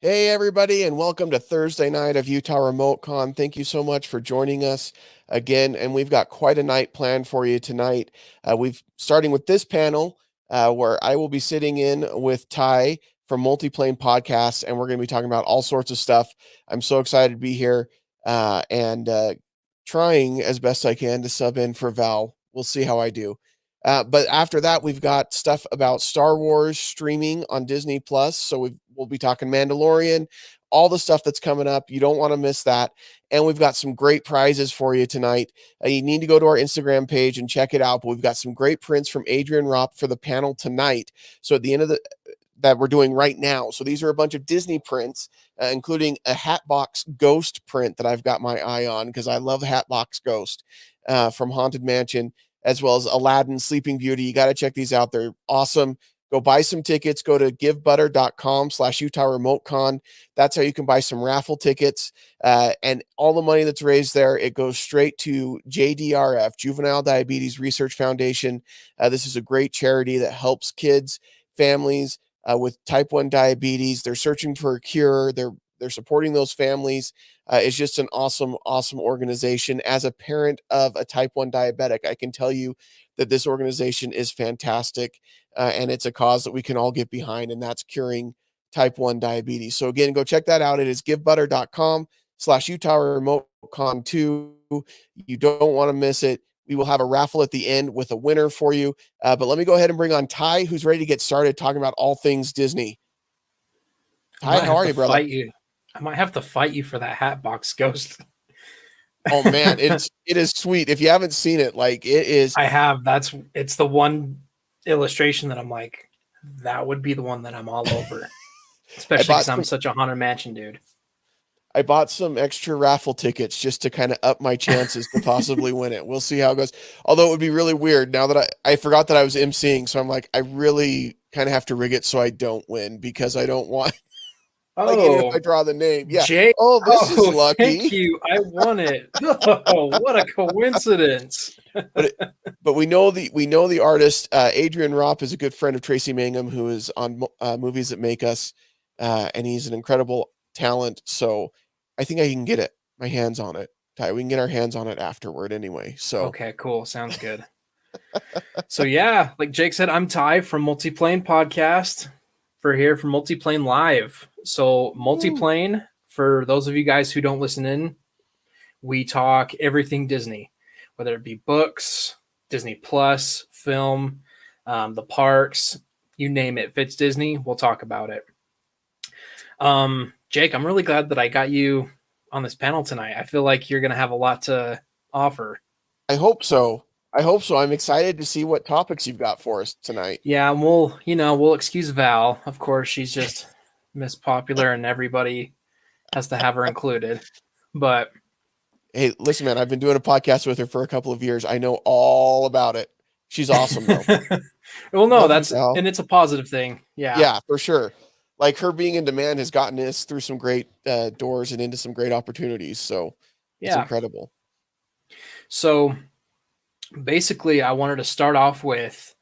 Hey, everybody, and welcome to Thursday night of Utah Remote Con. Thank you so much for joining us again. And we've got quite a night planned for you tonight. We've starting with this panel where I will be sitting in with Ty from Multiplane Podcasts, and we're going to be talking about all sorts of stuff. I'm so excited to be here and trying as best I can to sub in for Val. We'll see how I do. But after that, we've got stuff about Star Wars streaming on Disney Plus. So we'll be talking Mandalorian, all the stuff that's coming up. You don't want to miss that. And we've got some great prizes for you tonight. You need to go to our Instagram page and check it out. But we've got some great prints from Adrian Ropp for the panel tonight. So at the end of that we're doing right now. So these are a bunch of Disney prints, including a Hatbox Ghost print that I've got my eye on because I love Hatbox Ghost from Haunted Mansion, as well as Aladdin, Sleeping Beauty. You got to check these out. They're awesome. Go buy some tickets. Go to givebutter.com/Utah Remote Con. That's how you can buy some raffle tickets. And all the money that's raised there, it goes straight to JDRF, Juvenile Diabetes Research Foundation. This is a great charity that helps kids, families with type 1 diabetes. They're searching for a cure. They're supporting those families. It's just an awesome organization. As a parent of a type 1 diabetic, I can tell you that this organization is fantastic, and it's a cause that we can all get behind, and that's curing type 1 diabetes. So again, go check that out. It is givebutter.com/Utah Remote Con 2. You don't want to miss it. We will have a raffle at the end with a winner for you. But let me go ahead and bring on Ty, who's ready to get started talking about all things Disney. Ty, how are you, brother? I might have to fight you for that Hatbox Ghost. Oh man, it is sweet. If you haven't seen it, like it is. I have. It's the one illustration that I'm like, that would be the one that I'm all over. Especially because I'm such a Haunted Mansion dude. I bought some extra raffle tickets just to kind of up my chances to possibly win it. We'll see how it goes. Although it would be really weird now that I forgot that I was emceeing. So I'm like, I really kind of have to rig it so I don't win because I don't want. Like if I draw the name, yeah. Jake, this is lucky. Thank you. I won it. Oh, what a coincidence! but we know the artist. Adrian Ropp is a good friend of Tracy Mangum, who is on Movies That Make Us, and he's an incredible talent. So I think I can get my hands on it. Ty, we can get our hands on it afterward anyway. So okay, cool. Sounds good. So yeah, like Jake said, I'm Ty from Multiplane Podcast. We're here for Multiplane Live. So Multiplane, for those of you guys who don't listen in, we talk everything Disney, whether it be books, Disney Plus, film, the parks, you name it. If it's Disney, we'll talk about it. Jake, I'm really glad that I got you on this panel tonight. I feel like you're going to have a lot to offer. I hope so. I'm excited to see what topics you've got for us tonight. Yeah, and we'll excuse Val. Of course, she's just Miss Popular and everybody has to have her included. But hey, listen, man, I've been doing a podcast with her for a couple of years. I know all about it. She's awesome, though. Well, no, and it's a positive thing. Yeah. Yeah, for sure. Like her being in demand has gotten us through some great doors and into some great opportunities. So it's incredible. So basically, I wanted to start off with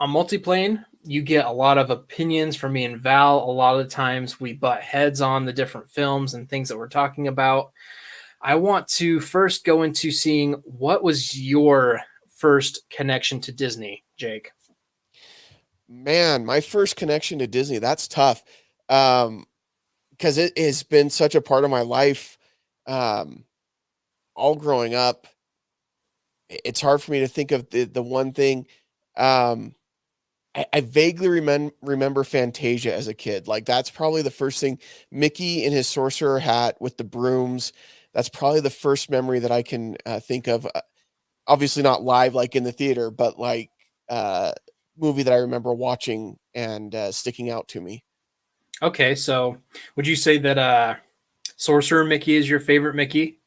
on Multiplane. You get a lot of opinions from me and Val. A lot of the times we butt heads on the different films and things that we're talking about. I want to first go into seeing what was your first connection to Disney, Jake? Man, my first connection to Disney, that's tough. Because it has been such a part of my life all growing up. It's hard for me to think of the one thing. I vaguely remember Fantasia as a kid. Like that's probably the first thing. Mickey in his sorcerer hat with the brooms. That's probably the first memory that I can think of. Obviously not live like in the theater, but like movie that I remember watching and sticking out to me. Okay, so would you say that Sorcerer Mickey is your favorite Mickey?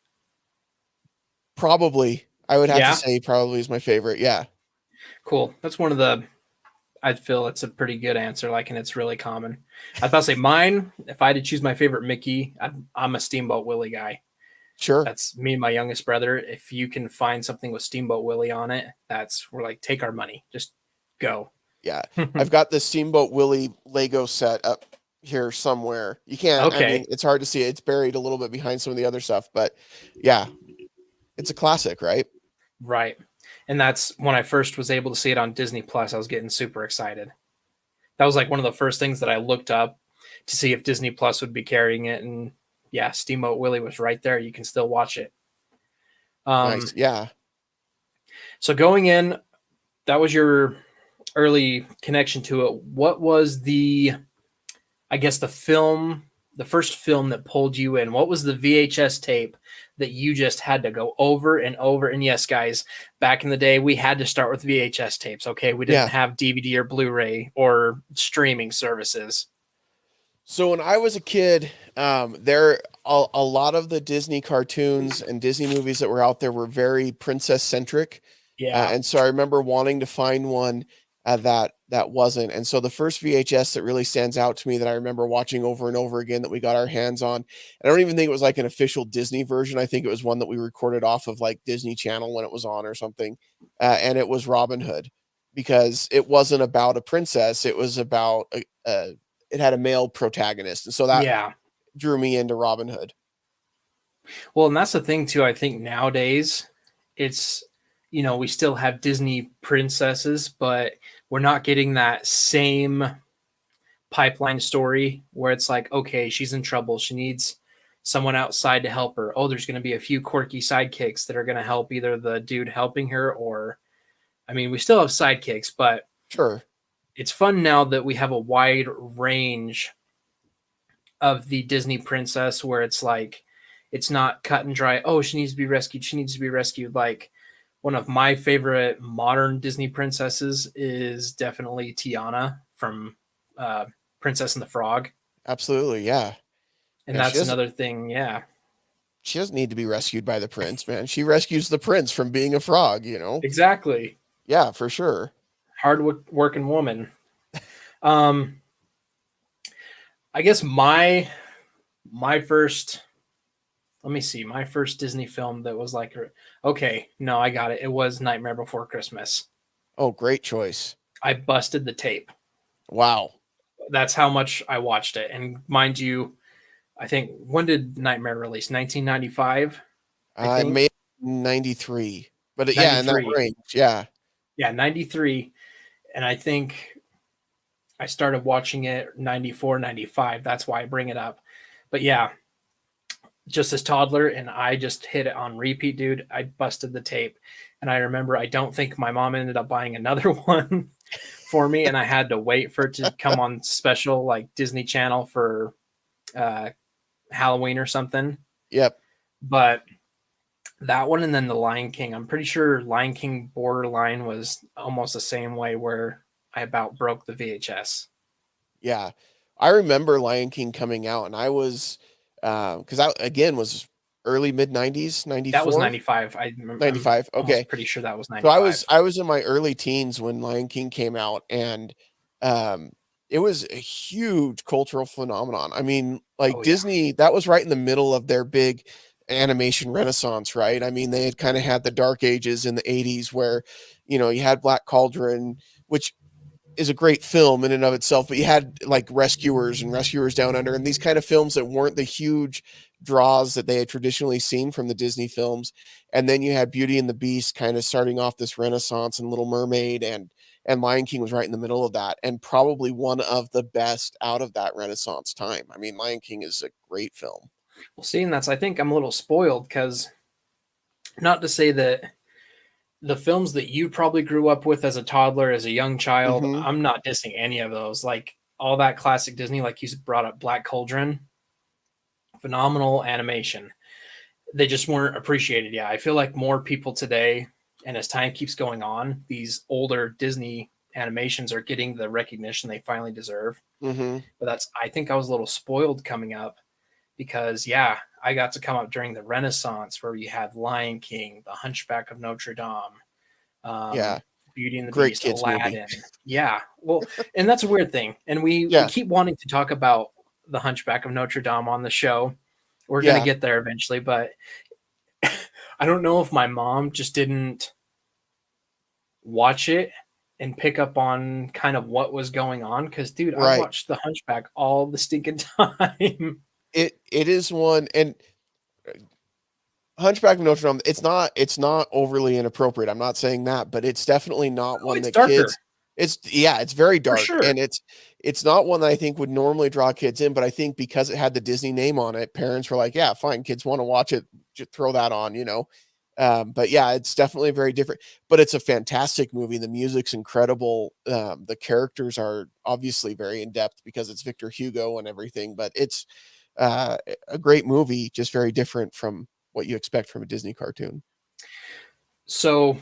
Probably. I would have to say probably is my favorite. Yeah. Cool. That's one of the I feel it's a pretty good answer, like, and it's really common. I was about to say mine, if I had to choose my favorite Mickey, I'm a Steamboat Willie guy. Sure. That's me and my youngest brother. If you can find something with Steamboat Willie on it, we're like, take our money. Just go. Yeah. I've got the Steamboat Willie Lego set up here somewhere. You can't. I mean, Okay, it's hard to see it. It's buried a little bit behind some of the other stuff, but yeah, it's a classic, right? right. And that's when I first was able to see it on Disney Plus. I was getting super excited. That was like one of the first things that I looked up to see if Disney Plus would be carrying it. And yeah, Steamboat Willie was right there. You can still watch it. Nice. Um, Yeah. so going in, that was your early connection to it. What was I guess the first film that pulled you in? What was the VHS tape that you just had to go over and over? And yes, guys, back in the day, we had to start with VHS tapes. Okay, we didn't Yeah. have DVD or Blu-ray or streaming services. So when I was a kid, there a lot of the Disney cartoons and Disney movies that were out there were very princess centric, Yeah, and so I remember wanting to find one that wasn't. And so the first VHS that really stands out to me that I remember watching over and over again that we got our hands on, and I don't even think it was like an official Disney version. I think it was one that we recorded off of like Disney Channel when it was on or something, and it was Robin Hood because it wasn't about a princess; it was about a it had a male protagonist, and so that yeah. drew me into Robin Hood. Well, and that's the thing too. I think nowadays it's we still have Disney princesses, but we're not getting that same pipeline story where it's like, okay, she's in trouble. She needs someone outside to help her. Oh, there's going to be a few quirky sidekicks that are going to help either the dude helping her or, I mean, we still have sidekicks, but Sure. it's fun now that we have a wide range of the Disney princess where it's like, it's not cut and dry. Oh, she needs to be rescued. She needs to be rescued. Like one of my favorite modern Disney princesses is definitely Tiana from uh, Princess and the Frog. Absolutely, yeah. And Yeah, that's another thing. Yeah, she doesn't need to be rescued by the prince, man. She rescues the prince from being a frog, you know? exactly. Yeah, for sure. Hard working woman. Um, I guess my first, let me see, my first Disney film that was like, okay, no, I got it. It was Nightmare Before Christmas. Oh, great choice. I busted the tape. Wow. That's how much I watched it. And mind you, I think when did Nightmare release? 1995, I I think. made 93. But yeah, in that 93. range. Yeah. Yeah, 93. And I think I started watching it 94, 95. That's why I bring it up. But yeah, just as toddler, and I just hit it on repeat, dude. I busted the tape. And I remember I don't think my mom ended up buying another one for me, and I had to wait for it to come on special like Disney Channel for uh, Halloween or something. Yep. But that one and then the Lion King, I'm pretty sure Lion King Borderline was almost the same way where I about broke the VHS. Yeah. I remember Lion King coming out and I was because I again was early mid 90s, That was 94, 95. I'm 95. almost Okay. pretty sure that was So 95. I was in my early teens when Lion King came out, and um, it was a huge cultural phenomenon. I mean, like Oh yeah. Disney, that was right in the middle of their big animation renaissance, right? I mean, they had kind of had the dark ages in the 80s where, you know, you had Black Cauldron, which is a great film in and of itself, but you had like Rescuers and Rescuers Down Under and these kind of films that weren't the huge draws that they had traditionally seen from the Disney films. And then you had Beauty and the Beast kind of starting off this renaissance, and Little Mermaid and Lion King was right in the middle of that, and probably one of the best out of that renaissance time. I mean, Lion King is a great film. Well, seeing that's, I think I'm a little spoiled because not to say that the films that you probably grew up with as a toddler, as a young child, Mhm. I'm not dissing any of those. Like all that classic Disney, like you brought up Black Cauldron, phenomenal animation. They just weren't appreciated. Yeah, I feel like more people today, and as time keeps going on, these older Disney animations are getting the recognition they finally deserve. Mhm. But I think I was a little spoiled coming up because, yeah, I got to come up during the Renaissance where you had Lion King, The Hunchback of Notre Dame, Yeah. um, Beauty and the Great Beast, kids movie. Aladdin. Yeah, well, and that's a weird thing. And we Yeah. keep wanting to talk about The Hunchback of Notre Dame on the show. We're gonna Yeah. get there eventually, but I don't know if my mom just didn't watch it and pick up on kind of what was going on. Because, dude, I Right. watched the Hunchback all the stinking time. It is one, and Hunchback of Notre Dame, it's not overly inappropriate. I'm not saying that, but it's definitely not Oh, one it's that darker it's very for dark, sure. and it's not one that I think would normally draw kids in, but I think because it had the Disney name on it, parents were like, "Yeah, fine, kids wanna watch it, just throw that on," you know? But yeah, it's definitely very different, but it's a fantastic movie. The music's incredible. The characters are obviously very in-depth because it's Victor Hugo and everything, but it's, uh, a great movie, just very different from what you expect from a Disney cartoon. So,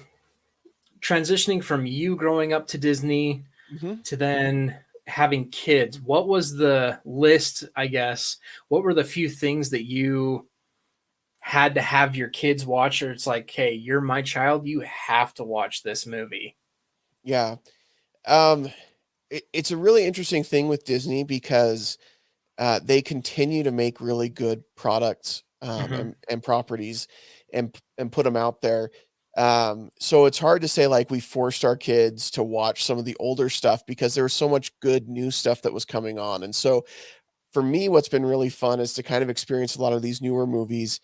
transitioning from you growing up to Disney Mhm. to then having kids, what was the list, I guess? What were the few things that you had to have your kids watch, or it's like, hey, you're my child, you have to watch this movie? Yeah. Um, it's a really interesting thing with Disney because they continue to make really good products, Hmm. and properties and put them out there. So it's hard to say like we forced our kids to watch some of the older stuff because there was so much good new stuff that was coming on. And so for me, what's been really fun is to kind of experience a lot of these newer movies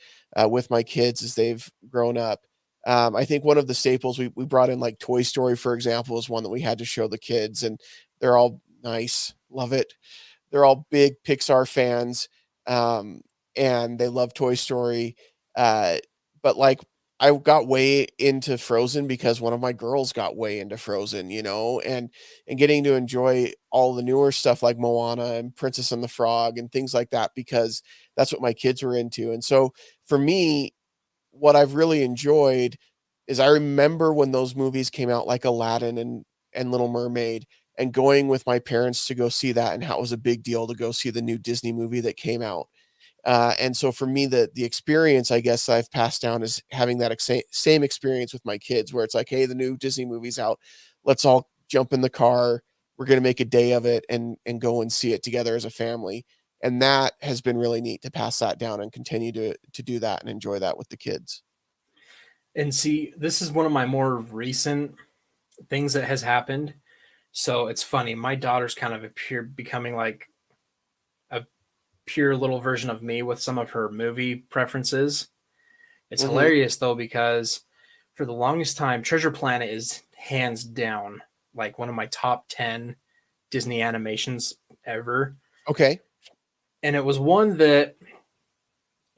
with my kids as they've grown up. I think one of the staples we brought in, like Toy Story, for example, is one that we had to show the kids, and they're all nice, love it. They're all big Pixar fans, um, and they love Toy Story. Uh, but like I got way into Frozen because one of my girls got way into Frozen, you know, and getting to enjoy all the newer stuff like Moana and Princess and the Frog and things like that because that's what my kids were into. And so for me, what I've really enjoyed is I remember when those movies came out like Aladdin and Little Mermaid and going with my parents to go see that and how it was a big deal to go see the new Disney movie that came out. And so for me, the experience I guess I've passed down is having that same experience with my kids, where it's like, hey, the new Disney movie's out. Let's all jump in the car. We're gonna make a day of it and go and see it together as a family. And that has been really neat to pass that down and continue to do that and enjoy that with the kids. And see, this is one of my more recent things that has happened. So it's funny. My daughter's kind of becoming like a pure little version of me with some of her movie preferences. It's Mhm. hilarious though, because for the longest time, Treasure Planet is hands down like one of my top 10 Disney animations ever. Okay. And it was one that,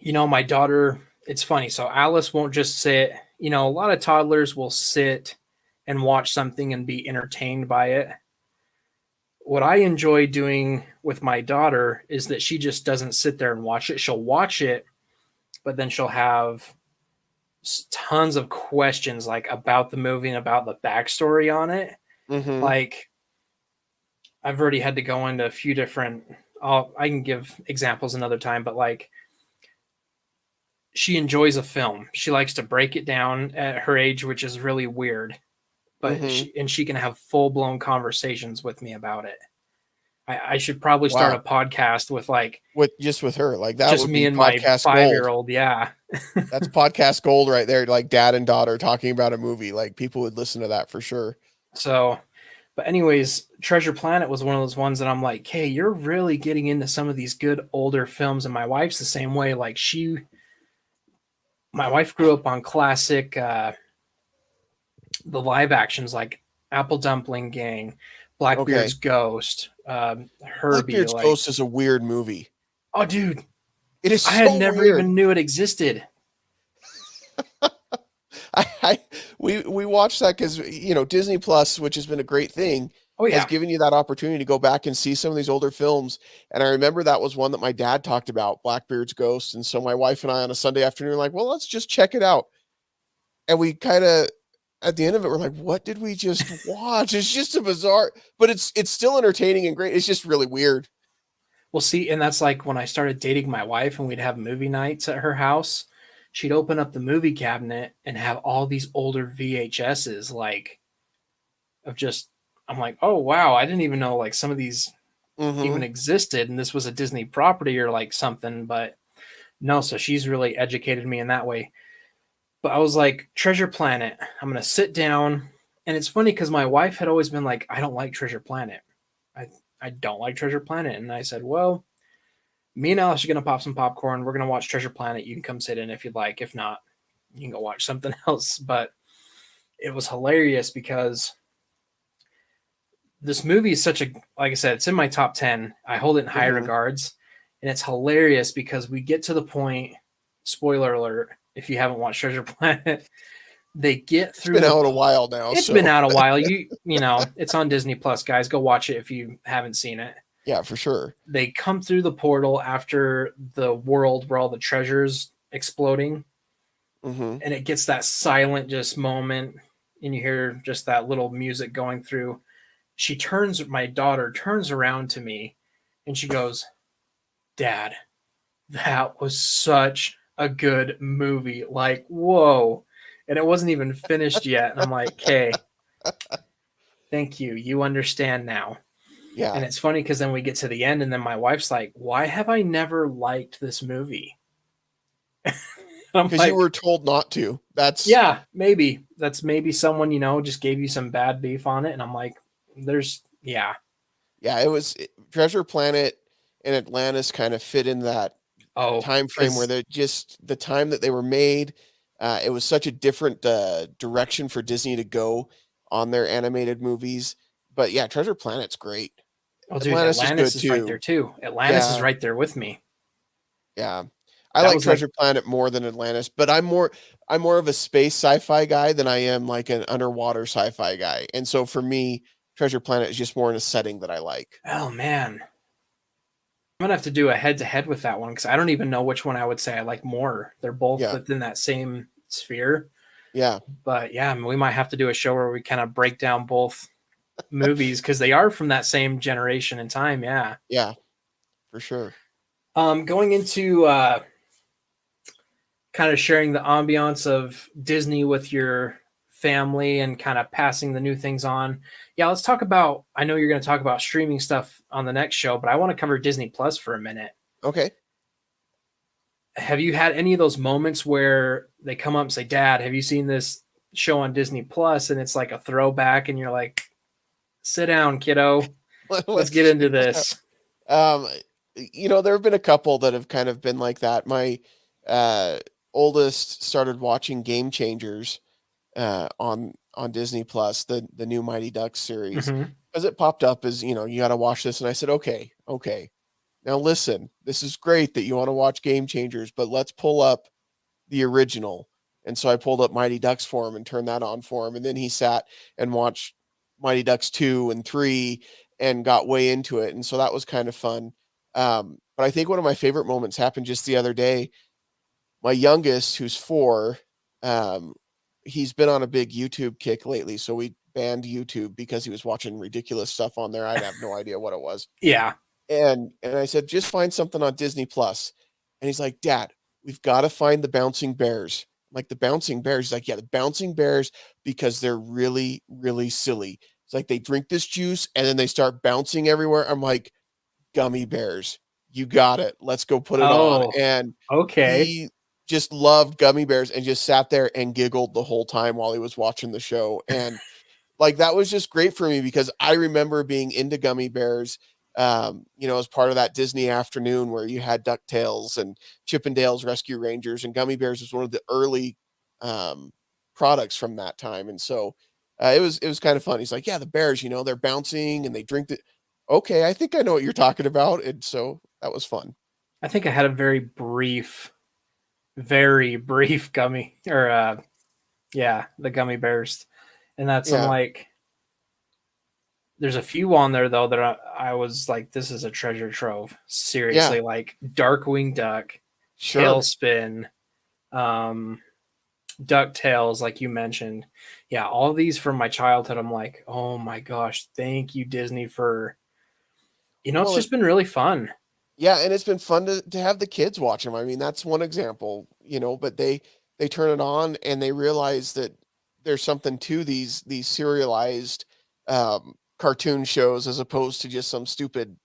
my daughter, it's funny. So Alice won't just sit, a lot of toddlers will sit and watch something and be entertained by it. What I enjoy doing with my daughter is that she just doesn't sit there and watch it. She'll watch it, but then she'll have tons of questions like about the movie and about the backstory on it. Mhm. Like I've already had to go into a few different. I can give examples another time, but like she enjoys a film. She likes to break it down at her age, which is really weird. But Mhm. she can have full blown conversations with me about it. I should probably start Wow. a podcast with like With her, like, that just would me be and my podcast gold. 5-year-old. Yeah. That's podcast gold right there, like dad and daughter talking about a movie, like, people would listen to that for sure. So, but anyways, Treasure Planet was one of those ones that I'm like, hey, you're really getting into some of these good older films, and my wife's the same way. Like my wife grew up on classic, the live actions like Apple Dumpling Gang, Okay. Blackbeard's Ghost, Herbie. Blackbeard's Like, Ghost is a weird movie. oh, dude, It is I had so never weird. even knew it existed. I we watched that because Disney Plus, which has been a great thing, Oh has yeah. given you that opportunity to go back and see some of these older films. And I remember that was one that my dad talked about, Blackbeard's Ghost. And so my wife and I on a Sunday afternoon were like, well, let's just check it out. And we kind of at the end of it, we're like, what did we just watch? It's just a bizarre, but it's still entertaining and great. It's just really weird. Well, see, and that's like when I started dating my wife and we'd have movie nights at her house. She'd open up the movie cabinet and have all these older VHSs, like of just, I'm like, oh wow, I didn't even know like some of these even Hmm. existed and this was a Disney property or like something. But no, so she's really educated me in that way. But I was like, Treasure Planet, I'm gonna sit down. And it's funny because my wife had always been like, I don't like Treasure Planet. I I don't like Treasure Planet. And I said, well, me and Alice are gonna pop some popcorn. We're gonna watch Treasure Planet. You can come sit in if you'd like. If not, you can go watch something else. But it was hilarious because this movie is such a, like I said, it's in my top 10. I hold it in high Mhm. regards. And it's hilarious because we get to the point, spoiler alert, if you haven't watched Treasure Planet, they get It's through been the out a while now, it's been so out a while. You know, it's on Disney Plus, guys. Go watch it if you haven't seen it. yeah, for sure. They come through the portal after the world where all the treasures exploding, Mhm. and it gets that silent just moment, and you hear just that little music going through. My daughter turns around to me and she goes, Dad, that was such a good movie. Like, whoa. And it wasn't even finished yet. And I'm like, okay, thank you. You understand now. And Yeah, it's funny because then we get to the end, and then my wife's like, why have I never liked this movie? I'm because you like, were told not to. That's yeah, maybe. That's maybe someone, just gave you some bad beef on it. And I'm like, yeah. yeah, it was Treasure Planet and Atlantis kind of fit in that Oh, time frame where because, they're just the time that they were made. It was such a different direction for Disney to go on their animated movies. But yeah, Treasure Planet's great. oh, dude, Atlantis is Atlantis good is right there too. too. Atlantis is Yeah, right there with me. yeah. I That like was like, Treasure Planet more than Atlantis, but I'm more of a space sci-fi guy than I am like an underwater sci-fi guy. And so for me, Treasure Planet is just more in a setting that I like. oh man, I'm gonna have to do a head to head with that one because I don't even know which one I would say I like more. They're both Yeah. within that same sphere. Yeah. But yeah, I mean, we might have to do a show where we kind of break down both movies because they are from that same generation and time. Yeah. Yeah, for sure. Going into kind of sharing the ambiance of Disney with your family and kind of passing the new things on. Yeah, let's talk about. I know you're going to talk about streaming stuff on the next show, but I want to cover Disney Plus for a minute. Okay. Have you had any of those moments where they come up and say, Dad, have you seen this show on Disney Plus? And it's like a throwback, and you're like, sit down, kiddo. Let's Let's get into check this out. this. Um, there have been a couple that have kind of been like that. My uh, oldest started watching Game Changers on Disney Plus, the new Mighty Ducks series, Mm-hmm. because it popped up as you got to watch this, and I said, okay, okay. Now listen, this is great that you want to watch Game Changers, but let's pull up the original. And so I pulled up Mighty Ducks for him and turned that on for him. And then he sat and watched Mighty Ducks 2 and 3 and got way into it. And so that was kind of fun. But I think one of my favorite moments happened just the other day. My youngest, who's 4, um, he's been on a big YouTube kick lately. So we banned YouTube because he was watching ridiculous stuff on there. I'd have no idea what it was. Yeah. And I said, "Just find something on Disney Plus." And he's like, "Dad, we've gotta find the bouncing bears." I'm like, "The bouncing bears?" He's like, "Yeah, the bouncing bears because they're really, really silly." It's like they drink this juice and then they start bouncing everywhere. I'm like, "Gummy bears. You got it. Let's go put it on." Oh, And okay. he just loved gummy bears and just sat there and giggled the whole time while he was watching the show. And like, that was just great for me because I remember being into gummy bears, as part of that Disney afternoon where you had DuckTales and Chippendales Rescue Rangers, and gummy bears was one of the early um, products from that time. And so it was kind of fun. He's like, "Yeah, the bears, they're bouncing and they drink the." Okay, I think I know what you're talking about, and so that was fun. I think I had a very brief gummy or yeah, the gummy bears. And that's I'm Yeah, like there's a few on there though that I was like, this is a treasure trove. yeah, Seriously, like Darkwing Duck, sure. Tailspin, um, DuckTales, like you mentioned. Yeah, all these from my childhood. I'm like, oh my gosh, thank you, Disney, for it's Well, just been really fun. yeah, and it's been fun to have the kids watch them. I mean, that's one example, but they turn it on and they realize that there's something to these serialized cartoon shows as opposed to just some stupid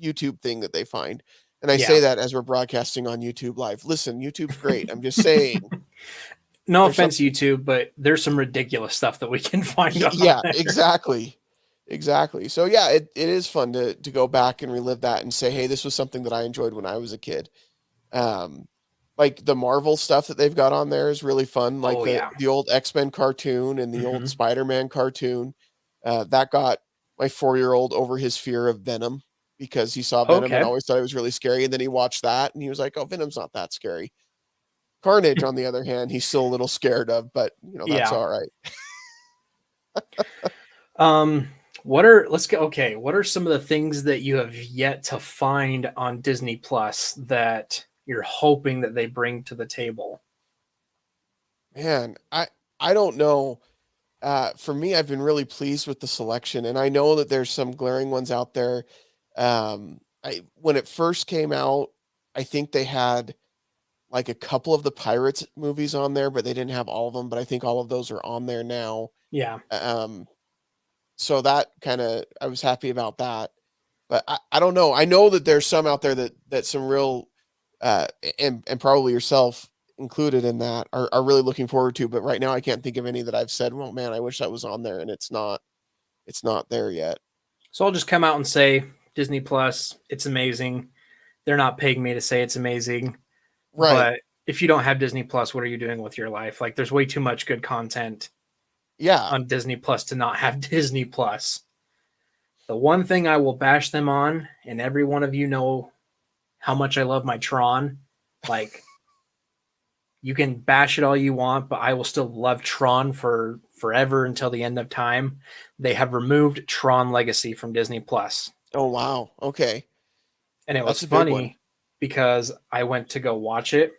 YouTube thing that they find. And I Yeah. say that as we're broadcasting on YouTube Live. Listen, YouTube's great. I'm just saying. No There's offense, something. YouTube, but there's some ridiculous stuff that we can find on Yeah, there. exactly. So yeah, it is fun to go back and relive that and say, hey, this was something that I enjoyed when I was a kid. Um, like the Marvel stuff that they've got on there is really fun. Like Oh yeah. the old X-Men cartoon and the old Hmm. Spider-Man cartoon. That got my 4-year-old over his fear of Venom because he saw Venom and Okay. always thought it was really scary. And then he watched that and he was like, oh, Venom's not that scary. Carnage, on the other hand, he's still a little scared of, but that's Yeah. all right. Um, what are let's go okay, what are some of the things that you have yet to find on Disney Plus that you're hoping that they bring to the table? Man, I don't know. For me, I've been really pleased with the selection, and I know that there's some glaring ones out there. I when it first came out, I think they had like a couple of the Pirates movies on there, but they didn't have all of them. But I think all of those are on there now. Yeah. Um, so that kind of I was happy about that. But I don't know. I know that there's some out there that some real uh, and probably yourself included in that are really looking forward to. But right now, I can't think of any that I've said, well, man, I wish that was on there, and it's not there yet. So I'll just come out and say Disney Plus, it's amazing. They're not paying me to say it's amazing, Right. but if you don't have Disney Plus, what are you doing with your life? Like there's way too much good content Yeah. on Disney Plus to not have Disney Plus. The one thing I will bash them on, and every one of you know how much I love my Tron. Like you can bash it all you want, but I will still love Tron for forever until the end of time. They have removed Tron Legacy from Disney Plus. Oh, wow. Okay. And it was That's a big one. funny because I went to go watch it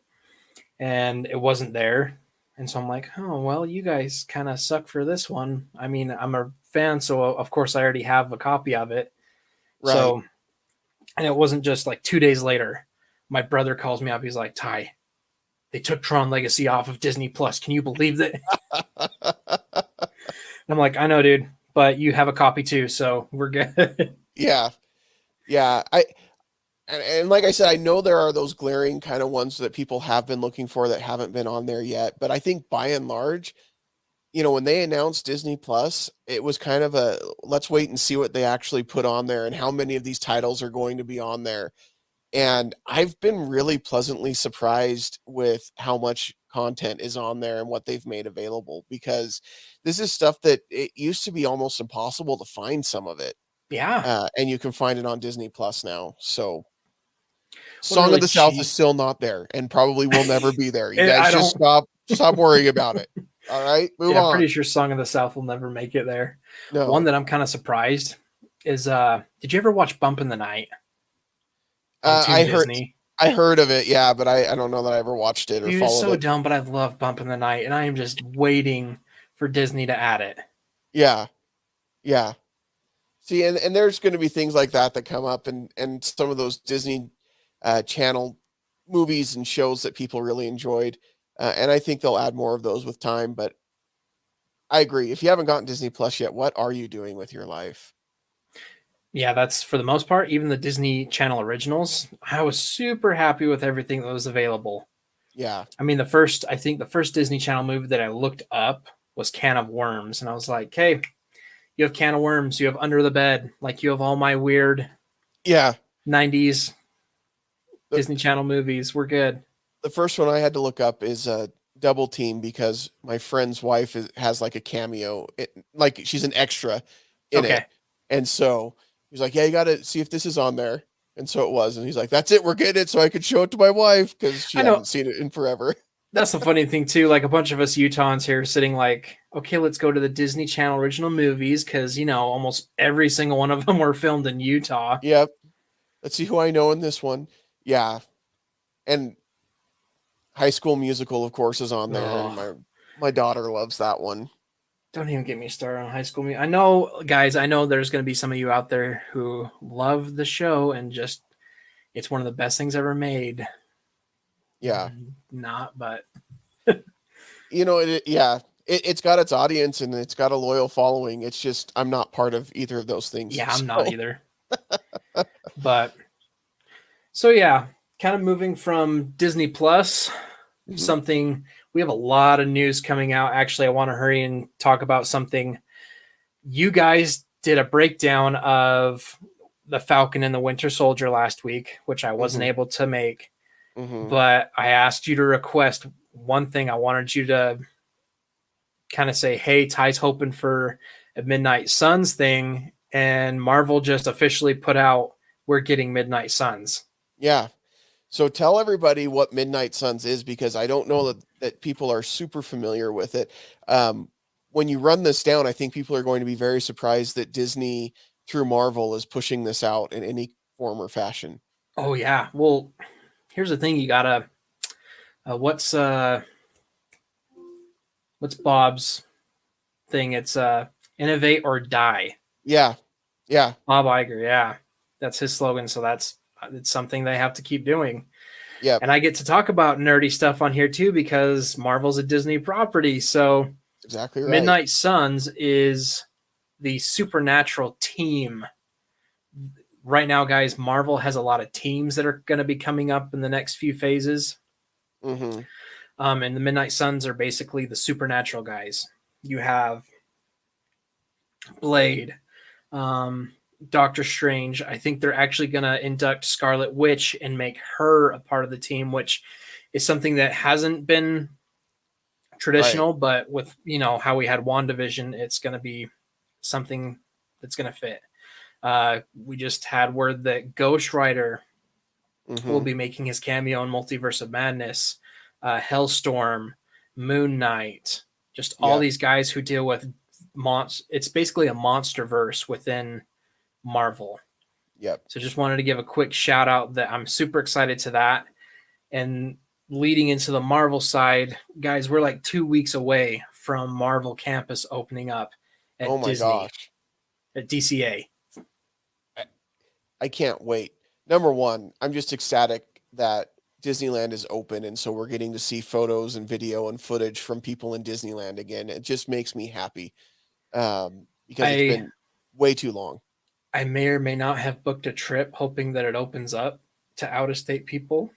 and it wasn't there. And so I'm like, oh, well, you guys kind of suck for this one. I mean, I'm a fan, so of course I already have a copy of it. Right. So, and it wasn't just like 2 days later, my brother calls me up. He's like, Ty, they took Tron Legacy off of Disney Plus. Can you believe that? And I'm like, I know, dude, but you have a copy too, so we're good. Yeah. Yeah. And like I said, I know there are those glaring kind of ones that people have been looking for that haven't been on there yet. But I think by and large, when they announced Disney Plus, it was kind of a let's wait and see what they actually put on there and how many of these titles are going to be on there. And I've been really pleasantly surprised with how much content is on there and what they've made available because this is stuff that it used to be almost impossible to find some of it. Yeah. And you can find it on Disney Plus now. So What a Song of really the South is cheap. still not there and probably will never be there. You guys I just don't. stop worrying about it. All right, move Yeah, I'm on. pretty sure Song of the South will never make it there. One No. that I'm kind of surprised is did you ever watch Bump in the Night on Toon I heard Disney? I heard of it, yeah, but I don't know that I ever watched it or Dude, it's followed so it. dumb, but I love Bump in the Night, and I am just waiting for Disney to add it. Yeah, yeah. See, and there's going to be things like that that come up, and some of those Disney Channel movies and shows that people really enjoyed, and I think they'll add more of those with time. But I agree. If you haven't gotten Disney Plus yet, what are you doing with your life? Yeah, that's for the most part. Even the Disney Channel originals, I was super happy with everything that was available. Yeah, I mean, I think the first Disney Channel movie that I looked up was Can of Worms, and I was like, hey, you have Can of Worms, you have Under the Bed, like you have all my weird yeah. 90s The Disney Channel movies. We're good. the first one I had to look up is Double Team because my friend's wife has like a cameo, like she's an extra in Okay. it, and so he's like, "Yeah, you got to see if this is on there." And so it was, and he's like, "That's it, we're getting it," so I could show it to my wife because she I know hadn't seen it in forever. that's the funny thing too. Like a bunch of us Utahns here sitting like, okay, let's go to the Disney Channel original movies because almost every single one of them were filmed in Utah. Yep. Let's see who I know in this one. Yeah, and High School Musical, of course, is on there, and Oh, my daughter loves that one. don't even get me started on High School Musical. I know, guys. I know there's going to be some of you out there who love the show and just it's one of the best things ever made. Yeah, Not, but yeah, it's got its audience and it's got a loyal following. It's just I'm not part of either of those things. yeah, I'm not So, either. But so yeah, kind of moving from Disney Plus, mhm. something we have a lot of news coming out. Actually, I want to hurry and talk about something. You guys did a breakdown of the Falcon and the Winter Soldier last week, which I wasn't Mm-hmm. able to make. Mm-hmm. But I asked you to request one thing. I wanted you to kind of say, hey, Ty's hoping for a Midnight Suns thing. And Marvel just officially put out, we're getting Midnight Suns. Yeah. So tell everybody what Midnight Suns is, because I don't know that people are super familiar with it. When you run this down, I think people are going to be very surprised that Disney through Marvel is pushing this out in any form or fashion. Oh, yeah. Well, here's the thing. You got to, what's Bob's thing? It's innovate or die. Yeah. Yeah. Bob Iger. Yeah. That's his slogan. So it's something they have to keep doing. Yeah. And I get to talk about nerdy stuff on here too, because Marvel's a Disney property. So Exactly right. Midnight Suns is the supernatural team. Right now, guys, Marvel has a lot of teams that are going to be coming up in the next few phases. Mm-hmm. And the Midnight Suns are basically the supernatural guys. You have Blade, Doctor Strange. I think they're actually going to induct Scarlet Witch and make her a part of the team, which is something that hasn't been traditional, Right. but with, how we had WandaVision, it's going to be something that's going to fit. We just had word that Ghost Rider will Mm-hmm. be making his cameo in Multiverse of Madness, Hellstorm, Moon Knight, just all Yep. these guys who deal with it's basically a monster verse within Marvel. Yep. So just wanted to give a quick shout out that I'm super excited to that. And leading into the Marvel side, guys, we're like 2 weeks away from Marvel Campus opening up Oh at my Disney, gosh. at DCA. I can't wait. Number one, I'm just ecstatic that Disneyland is open, and so we're getting to see photos and video and footage from people in Disneyland again. It just makes me happy, because it's I been way too long. I may or may not have booked a trip hoping that it opens up to out of state people.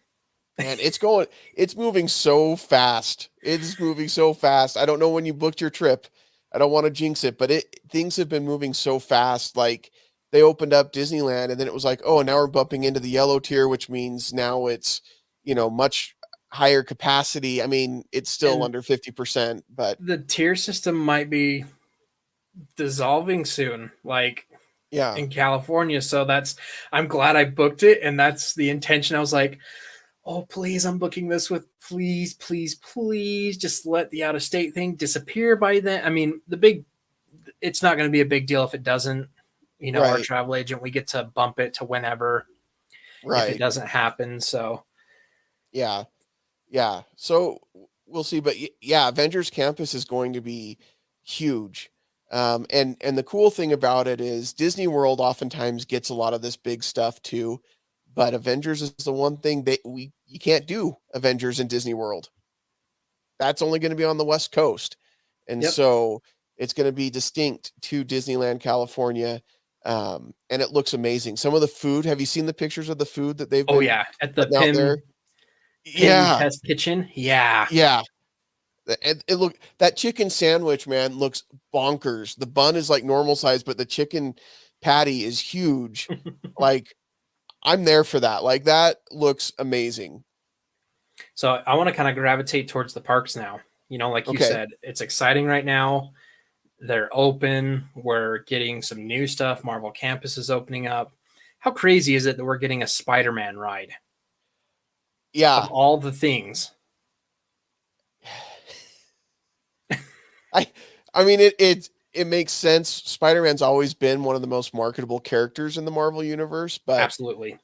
Man, it's moving so fast. It's moving so fast. I don't know when you booked your trip. I don't want to jinx it, but things have been moving so fast. Like they opened up Disneyland and then it was like, oh, now we're bumping into the yellow tier, which means now it's, much higher capacity. I mean, it's still And under 50%, but the tier system might be dissolving soon, like yeah. in California. So I'm glad I booked it. And that's the intention. I was like, oh, please, I'm booking this with please, please, please just let the out of state thing disappear by then. I mean, it's not going to be a big deal if it doesn't. Our Right. travel agent, we get to bump it to whenever if it Right. doesn't happen. So Yeah. Yeah. So we'll see, but yeah, Avengers Campus is going to be huge. And the cool thing about it is Disney World oftentimes gets a lot of this big stuff too, but Avengers is the one thing that you can't do Avengers in Disney World. That's only going to be on the West Coast. And yep. so it's going to be distinct to Disneyland, California. And it looks amazing. Some of the food, have you seen the pictures of the food that they've Oh been yeah, at the putting out there? Pim Yeah. Test Kitchen. Yeah. Yeah. That chicken sandwich, man, looks bonkers. The bun is like normal size, but the chicken patty is huge. Like I'm there for that. Like that looks amazing. So I want to kind of gravitate towards the parks now. Like you Okay. said, it's exciting right now. They're open. We're getting some new stuff. Marvel Campus is opening up. How crazy is it that we're getting a Spider-Man ride of Yeah. all the things? I I mean it makes sense. Spider-Man's always been one of the most marketable characters in the Marvel universe, but Absolutely.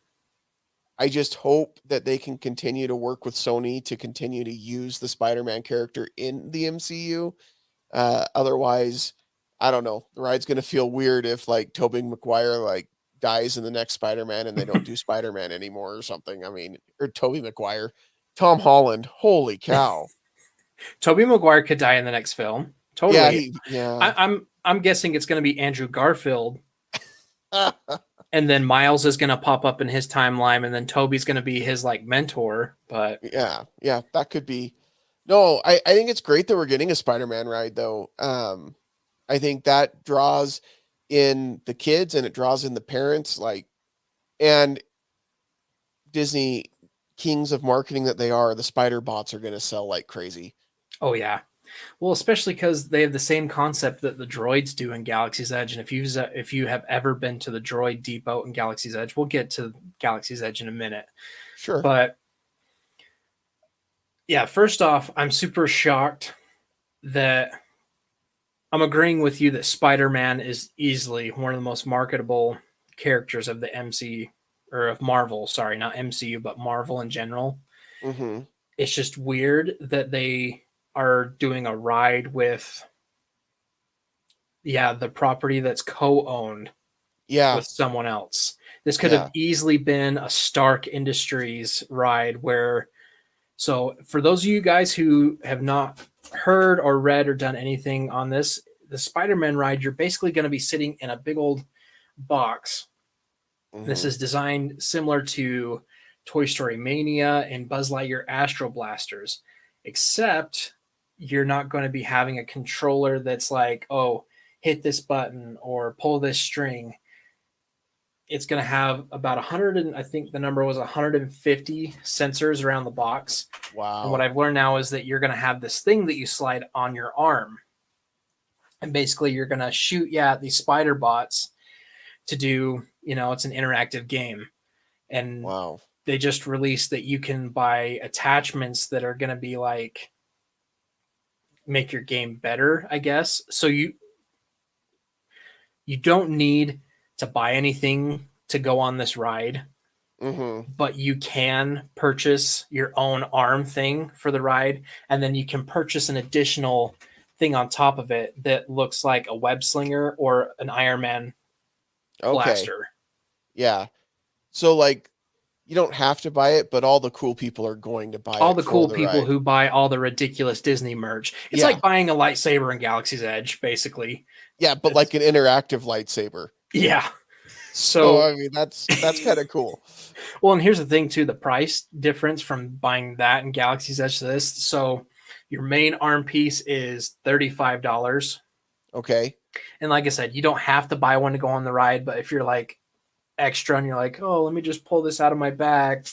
I just hope that they can continue to work with Sony to continue to use the Spider-Man character in the MCU. Otherwise, I don't know. The ride's gonna feel weird if like Tobey Maguire like dies in the next Spider-Man and they don't do Spider-Man anymore or something. I mean, or Tobey Maguire, Tom Holland. Holy cow! Tobey Maguire could die in the next film. Yeah, Totally. yeah. I'm guessing it's going to be Andrew Garfield, and then Miles is going to pop up in his timeline, and then Toby's going to be his like mentor. But Yeah, yeah. That could be. No, I think it's great that we're getting a Spider-Man ride though. I think that draws in the kids and it draws in the parents, like, and Disney kings of marketing that they are, the spider bots are going to sell like crazy. Oh yeah. Well, especially because they have the same concept that the droids do in Galaxy's Edge. And if you have ever been to the droid depot in Galaxy's Edge, we'll get to Galaxy's Edge in a minute. Sure. But yeah, first off, I'm super shocked that I'm agreeing with you that Spider-Man is easily one of the most marketable characters of the MC or of Marvel. Sorry, not MCU, but Marvel in general. Mm-hmm. It's just weird that they are doing a ride with the property that's co-owned Yeah. with someone else. This could have Yeah. easily been a Stark Industries ride where so for those of you guys who have not heard or read or done anything on this, the Spider-Man ride, you're basically going to be sitting in a big old box. This Mm-hmm. is designed similar to Toy Story Mania and Buzz Lightyear Astro Blasters, except you're not going to be having a controller that's like, oh, hit this button or pull this string. It's going to have about 100 and I think the number was 150 sensors around the box. And what Wow. I've learned now is that you're going to have this thing that you slide on your arm. And basically you're going to shoot these spider bots to do, it's an interactive game. And Wow. they just released that you can buy attachments that are going to be like make your game better, I guess. So you don't need to buy anything to go on this ride, Mm-hmm. but you can purchase your own arm thing for the ride, and then you can purchase an additional thing on top of it that looks like a web slinger or an Iron Man Okay. blaster. Yeah. So like you don't have to buy it, but all the cool people are going to buy All it the for cool the people ride. who buy all the ridiculous Disney merch. It's Yeah. like buying a lightsaber in Galaxy's Edge, basically. Yeah, but It's, like an interactive lightsaber. yeah. So So, I mean that's kind of cool. well, and here's the thing too: the price difference from buying that in Galaxy's Edge to this. So, your main arm piece is $35, Okay. and like I said, you don't have to buy one to go on the ride. But if you're like extra and you're like, oh, let me just pull this out of my bag,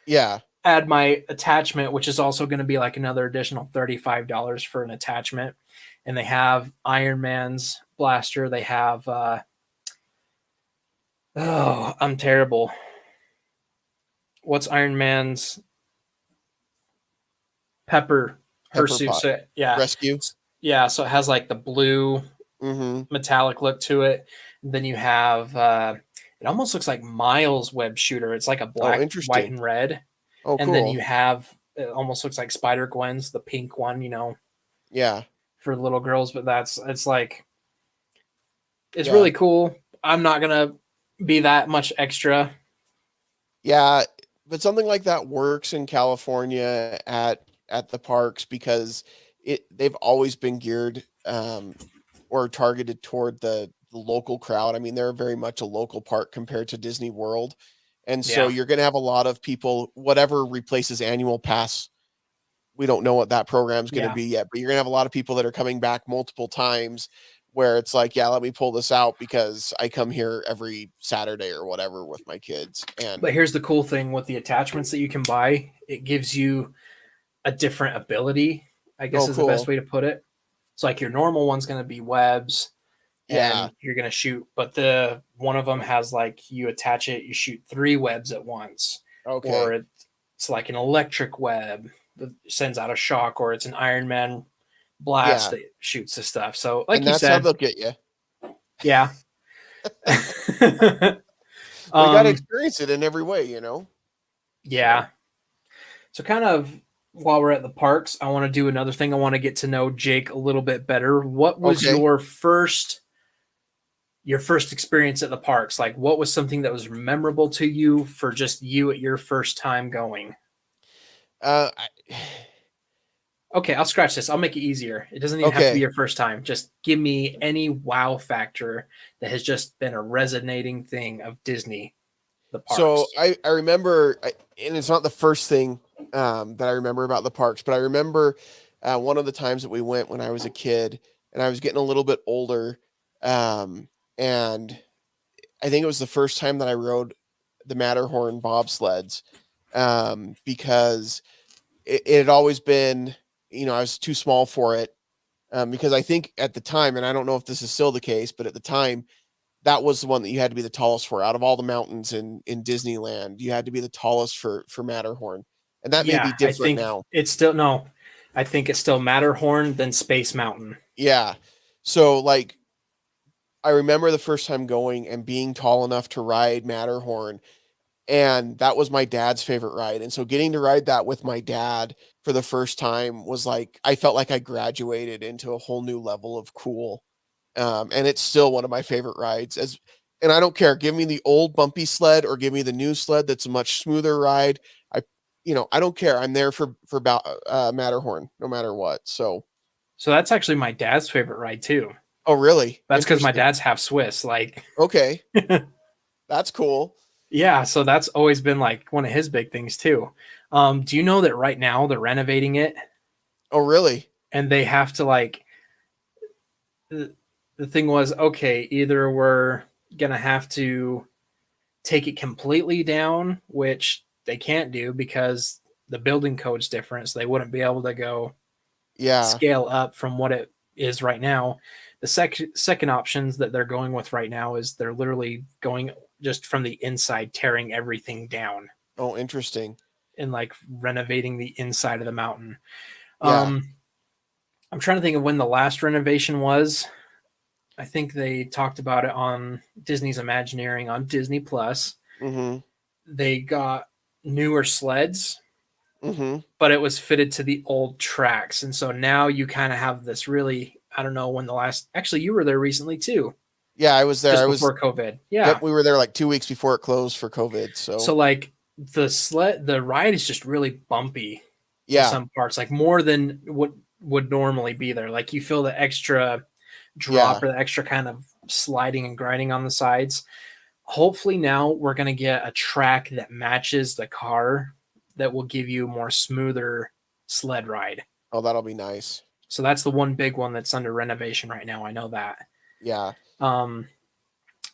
Yeah. add my attachment, which is also going to be like another additional $35 for an attachment. And they have Iron Man's blaster. They have oh, I'm terrible. What's Iron Man's pepper her Pepper suit? pot So, yeah, rescue. yeah. So it has like the blue Mm-hmm. metallic look to it. And then you have it almost looks like Miles web shooter. It's like a Oh, black, white, interesting. and red. Oh, And then you cool. have it almost looks like Spider Gwen's the pink one, Yeah. for little girls. But it's like it's Yeah. really cool. I'm not gonna be that much extra. Yeah, but something like that works in California at the parks because they've always been geared or targeted toward the local crowd. I mean, they're very much a local park compared to Disney World. And so Yeah, you're going to have a lot of people, whatever replaces annual pass. We don't know what that program's going to yeah. be yet, but you're going to have a lot of people that are coming back multiple times where it's like, yeah, let me pull this out because I come here every Saturday or whatever with my kids. And But here's the cool thing with the attachments that you can buy. It gives you a different ability, I guess oh, is the best cool. way to put it. So like your normal one's going to be webs Yeah. and you're going to shoot, but the one of them has like you attach it, you shoot 3 webs at once, or Okay. it's like an electric web that sends out a shock, or it's an Iron Man blast Yeah. that shoots the stuff. So like And you that's how said, they'll get you. yeah. Well, you got to um, experience it in every way, you know? yeah. So, So kind of while we're at the parks, I want to do another thing. I want to get to know Jake a little bit better. What was okay. your first experience at the parks? Like what was something that was memorable to you for just you at your first time going? I, Okay, I'll scratch this. I'll make it easier. It doesn't even have to be okay. your first time. Just give me any wow factor that has just been a resonating thing of Disney, the So parks. I remember, and it's not the first thing that I remember about the parks. But I remember one of the times that we went when I was a kid and I was getting a little bit older. And I think it was the first time that I rode the Matterhorn bobsleds, because it had always been, I was too small for it. Because I think at the time, and I don't know if this is still the case, but at the time, that was the one that you had to be the tallest for. Out of all the mountains in Disneyland, you had to be the tallest for Matterhorn, and that may be Yeah, I different think now. it's still no. I think it's still Matterhorn than Space Mountain. Yeah, so like I remember the first time going and being tall enough to ride Matterhorn, and that was my dad's favorite ride. And so getting to ride that with my dad for the first time was like I felt like I graduated into a whole new level of cool. And it's still one of my favorite rides. And I don't care. Give me the old bumpy sled or give me the new sled that's a much smoother ride. I, I don't care. I'm there for Matterhorn, no matter what. So, So that's actually my dad's favorite ride too. oh really? That's because my Interesting. dad's half Swiss. Like, Okay, that's cool. yeah, so that's always been like one of his big things too. Do you know that right now they're renovating it Oh really? and they have to like the thing was okay, either we're gonna have to take it completely down, which they can't do because the building code's different, so they wouldn't be able to go Yeah. scale up from what it is right now. The second options that they're going with right now is they're literally going just from the inside, tearing everything down Oh, interesting. and like renovating the inside of the mountain. Yeah. Um, I'm trying to think of when the last renovation was. I think they talked about it on Disney's Imagineering on Disney Plus. Mm-hmm. They got newer sleds, Mm-hmm. but it was fitted to the old tracks. And so now you kind of have this really, I don't know when the last, actually, you were there recently too, Yeah, I was there. just before COVID. Yep, Yeah. we were there like 2 weeks before it closed for COVID. So So like the ride is just really bumpy in yeah, some parts, like more than what would normally be there. Like you feel the extra yeah. drop or the extra kind of sliding and grinding on the sides. Hopefully now we're going to get a track that matches the car that will give you a more smoother sled ride. Oh, that'll be nice. So that's the one big one that's under renovation right now. I know that. Yeah. Um,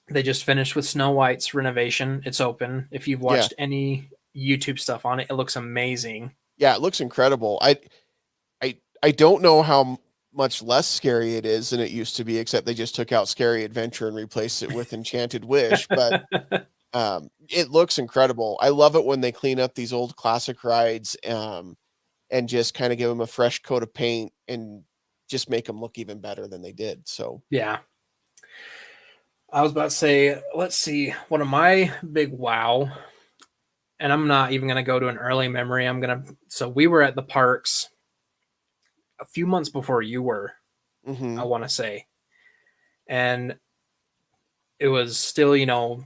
they just finished with Snow White's renovation. It's open. If you've Yeah. watched any YouTube stuff on it, it looks amazing. Yeah, it looks incredible. I don't know how much less scary it is than it used to be, except they just took out Scary Adventure and replaced it with Enchanted Wish, but it looks incredible. I love it when they clean up these old classic rides, and just kind of give them a fresh coat of paint and just make them look even better than they did. So, Yeah. I was about to say, let's see, one of my big wow, and I'm not even going to go to an early memory. So we were at the parks a few months before you were, I mhm, want to say. And it was still,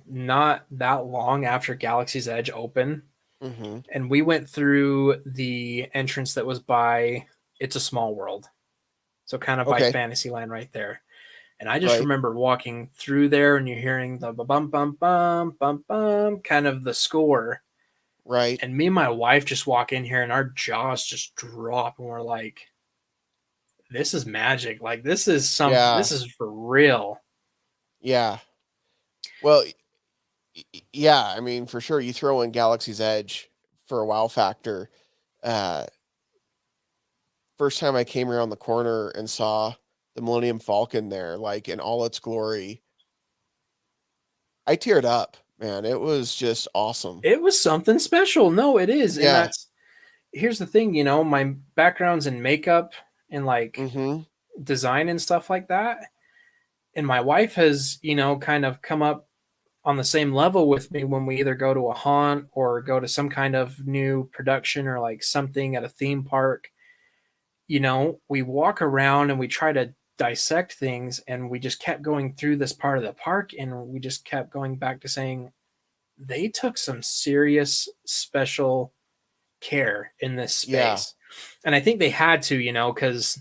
not that long after Galaxy's Edge opened. mhm. And we went through the entrance that was by It's a Small World. So kind of by Okay, Fantasyland right there. And I just right, remember walking through there and you're hearing the bum bum bum bum bum kind of the score. right. And me and my wife just walk in here and our jaws just drop and we're like, this is magic. Like Yeah, this is for real. yeah. Well, yeah, I mean, for sure, you throw in Galaxy's Edge for a wow factor. Uh, First time I came around the corner and saw the Millennium Falcon there, like in all its glory, I teared up, man. It was just awesome. It was something special. No, it is. And Yeah. that's here's the thing, my background's in makeup and like Mm-hmm. design and stuff like that. And my wife has, kind of come up on the same level with me when we either go to a haunt or go to some kind of new production or like something at a theme park. We walk around and we try to dissect things and we just kept going through this part of the park and we just kept going back to saying they took some serious special care in this Yeah. space. And I think they had to, because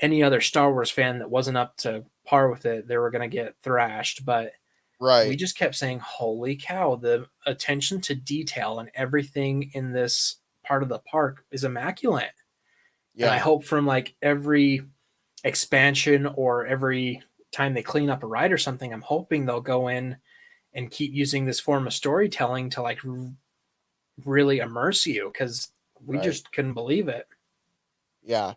any other Star Wars fan that wasn't up to par with it, they were going to get thrashed. But we Right. just kept saying, holy cow, the attention to detail and everything in this part of the park is immaculate. And I Yeah. hope from like every expansion or every time they clean up a ride or something, I'm hoping they'll go in and keep using this form of storytelling to like really immerse you, because we Right. just couldn't believe it. Yeah.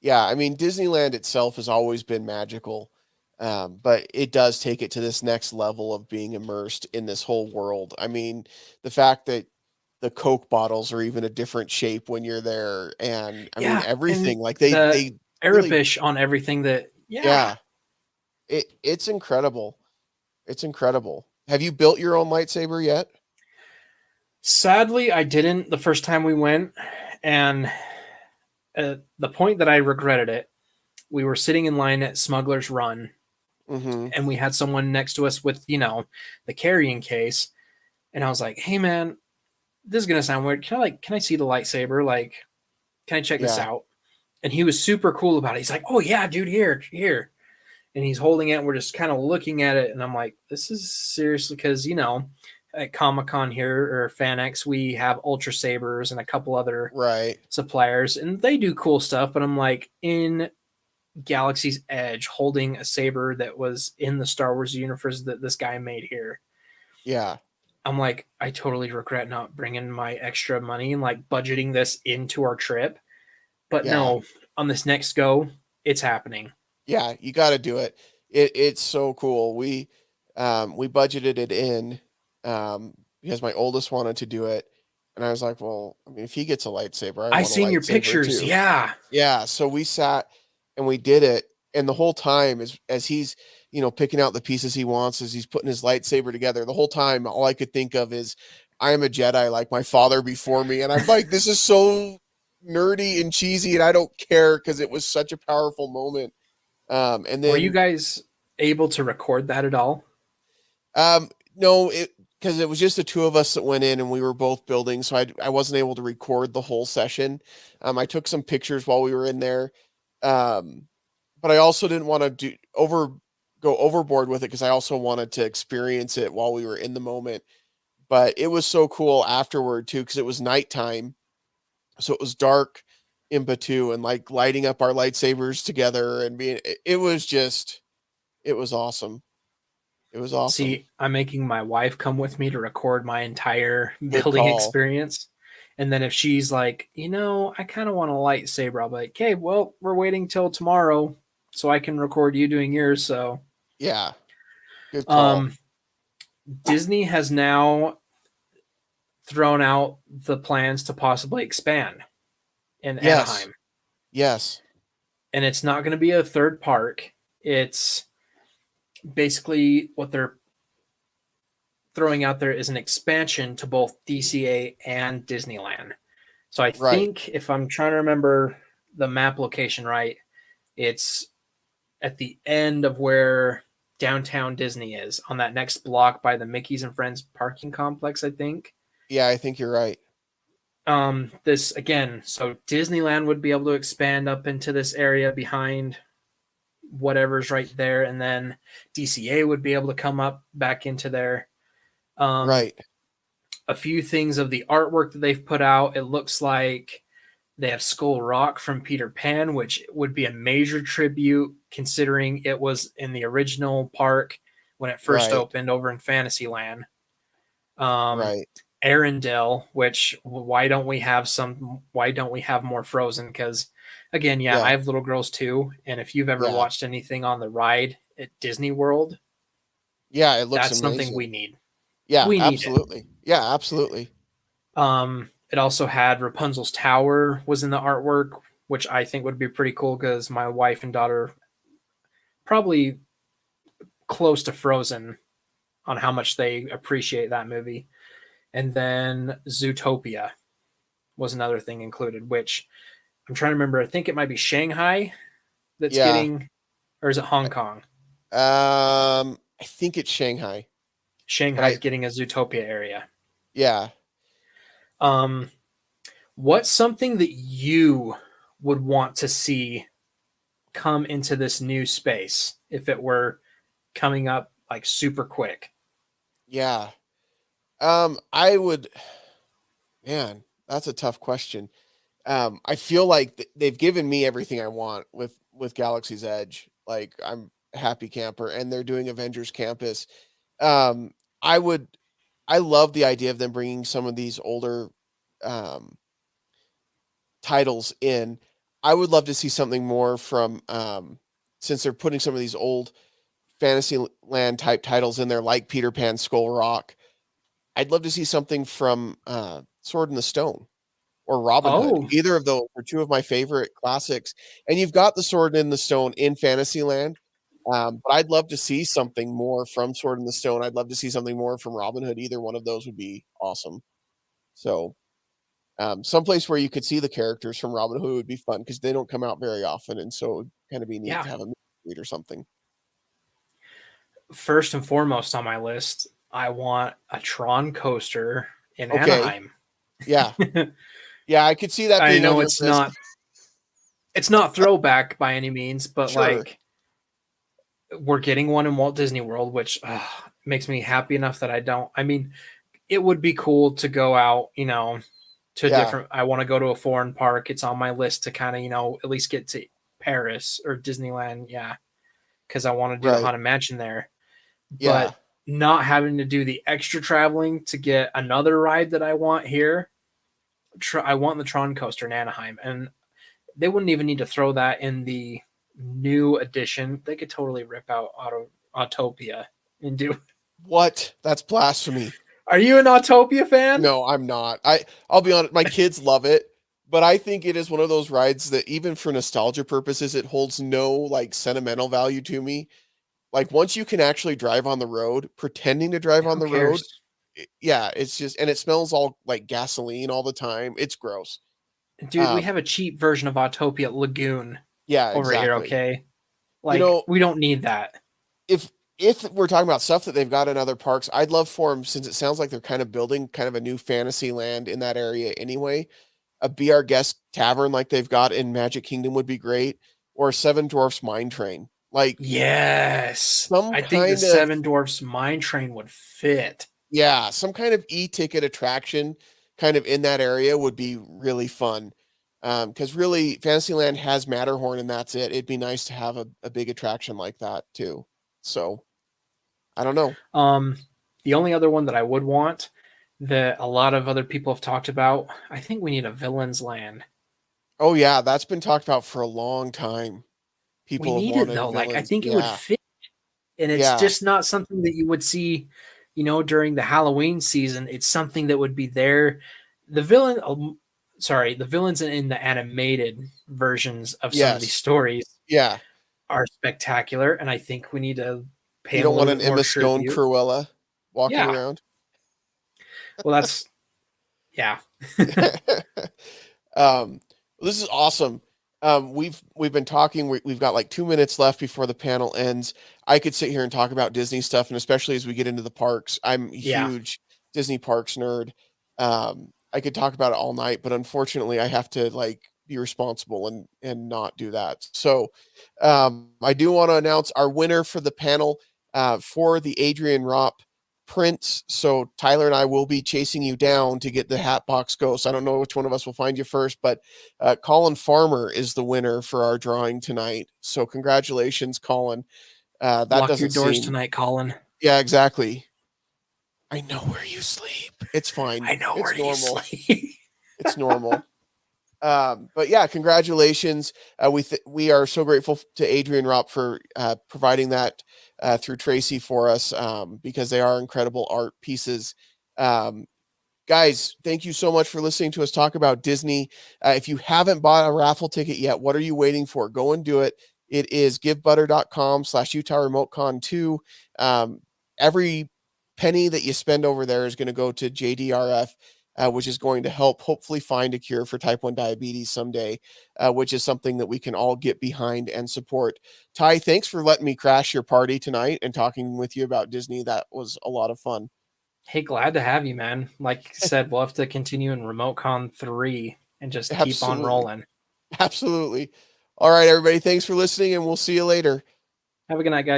Yeah. I mean, Disneyland itself has always been magical. But it does take it to this next level of being immersed in this whole world. I mean, the fact that the Coke bottles are even a different shape when you're there, and I mean Yeah, and everything like the they really, Arabish on everything that, yeah. yeah, it's incredible. It's incredible. Have you built your own lightsaber yet? Sadly, I didn't the first time we went, and at the point that I regretted it, we were sitting in line at Smuggler's Run, Mm-hmm. and we had someone next to us with, the carrying case, and I was like, "Hey, man, this is gonna sound weird. Can I see the lightsaber? Like, can I check this Yeah. out?" And he was super cool about it. He's like, "Oh yeah, dude, here." And he's holding it. And we're just kind of looking at it, and I'm like, "This is seriously," because at Comic Con here or FanX, we have Ultra Sabers and a couple other Right. suppliers, and they do cool stuff. But I'm like, in Galaxy's Edge, holding a saber that was in the Star Wars universe that this guy made here. Yeah. I'm like, I totally regret not bringing my extra money and like budgeting this into our trip. But Yeah. no, on this next go, it's happening. Yeah. You got to do it. It's so cool. We budgeted it in, because my oldest wanted to do it, and I was like, well, I mean, if he gets a lightsaber, I I want a seen your lightsaber pictures. too. Yeah. Yeah, so we sat and we did it, and the whole time as he's, picking out the pieces he wants, as he's putting his lightsaber together, the whole time all I could think of is I am a Jedi like my father before me, and I'm like, this is so nerdy and cheesy, and I don't care because it was such a powerful moment. And Were you then guys able to record that at all? no, it because it was just the two of us that went in, and we were both building, so I wasn't able to record the whole session. I took some pictures while we were in there. Um, but I also didn't want to go overboard with it because I also wanted to experience it while we were in the moment. But it was so cool afterward too, because it was nighttime, so it was dark in Batu, and like lighting up our lightsabers together and it was just, it was awesome. It was awesome. See, I'm making my wife come with me to record my entire Good building call. experience. And then if she's like, I kind of want a lightsaber, I'll be like, okay, well, we're waiting till tomorrow so I can record you doing yours. So, Yeah, good call. um, Disney has now thrown out the plans to possibly expand in Yes, Anaheim. yes, And it's not going to be a third park. It's basically what they're throwing out there is an expansion to both DCA and Disneyland. So I right. think if I'm trying to remember the map location right, it's at the end of where downtown Disney is, on that next block by the Mickey's and Friends parking complex, I think. Yeah, I think you're right. This again, so Disneyland would be able to expand up into this area behind whatever's right there, and then DCA would be able to come up back into there. Um, Right, a few things of the artwork that they've put out. It looks like they have Skull Rock from Peter Pan, which would be a major tribute considering it was in the original park when it first right, opened over in Fantasyland. Um, right. Arendelle, which why don't we have some? Why don't we have more Frozen? Because again, yeah, I Yeah, have little girls too, and if you've ever yeah, watched anything on the ride at Disney World, yeah. It looks that's something we amazing. need. Yeah, We need it. absolutely. Yeah, absolutely. It also had Rapunzel's tower was in the artwork, which I think would be pretty cool because my wife and daughter probably close to Frozen on how much they appreciate that movie. And then Zootopia was another thing included, which I'm trying to remember. I think it might be Shanghai that's Yeah. getting, or is it Hong Kong? I think it's Shanghai, but Shanghai's getting a Zootopia area. yeah, Um, what's something that you would want to see come into this new space if it were coming up like super quick? yeah. I would, man, That's a tough question. I feel like they've given me everything I want with Galaxy's Edge. Like I'm a happy camper, and they're doing Avengers Campus. Um, I would, I love the idea of them bringing some of these older um, titles in. I would love to see something more from since they're putting some of these old Fantasyland type titles in there, like Peter Pan, Skull Rock. I'd love to see something from Sword in the Stone or Robin Hood. Oh, Either of those are two of my favorite classics. And you've got the Sword in the Stone in Fantasyland. But I'd love to see something more from Sword in the Stone. I'd love to see something more from Robin Hood. Either one of those would be awesome. So, someplace where you could see the characters from Robin Hood would be fun because they don't come out very often, and so it would kind of be neat yeah. to have a meet or something. First and foremost on my list, I want a Tron coaster in Okay, Anaheim. yeah, yeah, I could see that I being on know your list. it's not throwback by any means, but Sure, like we're getting one in Walt Disney World, which makes me happy enough that I don't. I mean, it would be cool to go out, to yeah, different. I want to go to a foreign park. It's on my list to kind of, at least get to Paris or Disneyland. Yeah, because I want to do the right, Haunted Mansion there. yeah. But not having to do the extra traveling to get another ride that I want here. I want the Tron coaster in Anaheim, and they wouldn't even need to throw that in the new edition. They could totally rip out Autopia and do. What? That's blasphemy. Are you an Autopia fan? No, I'm not. I'll be honest, my kids love it, but I think it is one of those rides that even for nostalgia purposes, it holds no like sentimental value to me. Like once you can actually drive on the road, pretending to drive on Who the road, cares? yeah, it's just and it smells all like gasoline all the time. It's gross. Dude, we Um, have a cheap version of Autopia Lagoon yeah, over here, exactly. okay? You Like, know, we don't need that. if if we're talking about stuff that they've got in other parks, I'd love for them since it sounds like they're kind of building kind of a new fantasy land in that area anyway. A Be Our Guest tavern like they've got in Magic Kingdom would be great, or a Seven Dwarfs Mine Train. Like Yes. some I think the kind of Seven Dwarfs Mine Train would fit. yeah, some kind of e-ticket attraction kind of in that area would be really fun. Because really Fantasyland has Matterhorn and that's it. It'd be nice to have a big attraction like that too. So I don't know. Um, the only other one that I would want that a lot of other people have talked about, I think we need a Villains Land. Oh yeah, that's been talked about for a long time. We People have need it wanted though. Like, I villains. think it would Yeah. fit. And it's Yeah. just not something that you would see, during the Halloween season. It's something that would be there. The villain, the villains in the animated versions of some of these Yes. stories Yeah. are spectacular, and I think we need to pay You them a don't want little an bit more Emma Stone tribute. Cruella walking Yeah, around. well, that's yeah, This is awesome. We've been talking. We've got like 2 minutes left before the panel ends. I could sit here and talk about Disney stuff, and especially as we get into the parks, I'm a yeah. huge Disney parks nerd. I could talk about it all night, but unfortunately, I have to like be responsible and not do that. So, I do want to announce our winner for the panel for the Adrian Ropp Prince. So Tyler and I will be chasing you down to get the Hatbox Ghost. I don't know which one of us will find you first, but Colin Farmer is the winner for our drawing tonight. So congratulations, Colin. That Lock your doesn't doors seem. tonight, Colin. Yeah, exactly. I know where you sleep. It's fine. I know where It's you normal. sleep. It's normal. But yeah, congratulations. We are so grateful to Adrian Ropp for providing that through Tracy for us because they are incredible art pieces. Um, guys, thank you so much for listening to us talk about Disney. If you haven't bought a raffle ticket yet, what are you waiting for? Go and do it. It is givebutter.com/Utah RemoteCon 2. Every penny that you spend over there is going to go to JDRF, which is going to help hopefully find a cure for type 1 diabetes someday, which is something that we can all get behind and support. Ty, thanks for letting me crash your party tonight and talking with you about Disney. That was a lot of fun. Hey, glad to have you, man. Like I said, we'll have to continue in RemoteCon 3 and just keep on Absolutely. rolling. Absolutely. All right, everybody. Thanks for listening, and we'll see you later. Have a good night, guys.